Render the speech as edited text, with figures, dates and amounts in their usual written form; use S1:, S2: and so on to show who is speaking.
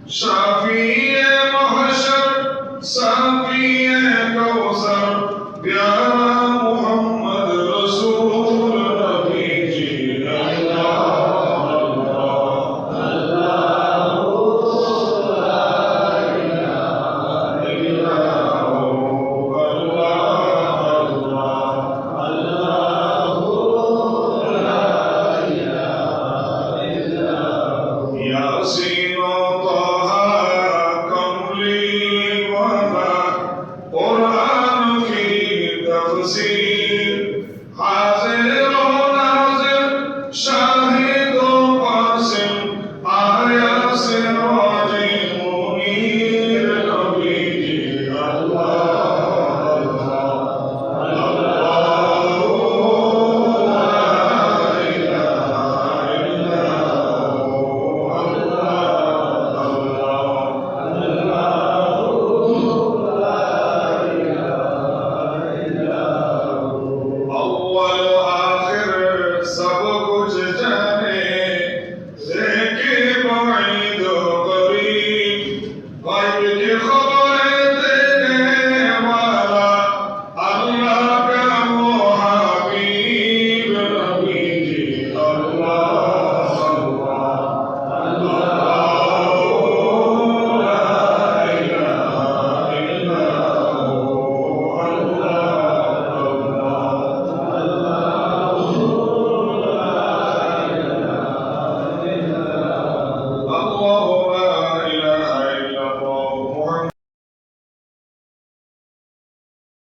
S1: शाफी महशर साफी कौसर प्यारा मोहम्मद रसूल नबी जी अल्लाह अल्लाह अल्लाह ला इलाहा इल्लल्लाह अल्लाह अल्लाह ला इलाहा इल्लल्लाह यासीन हाजिर और नाजिर शाहिद और कासिम आया से रोज़े मुनीर नबी जी अल्लाह अल्लाह अल्लाह ला इलाहा इल्लल्लाह अल्लाह अव्वल आखिर सब कुछ जाने लेके बईद करीब गायब की खबर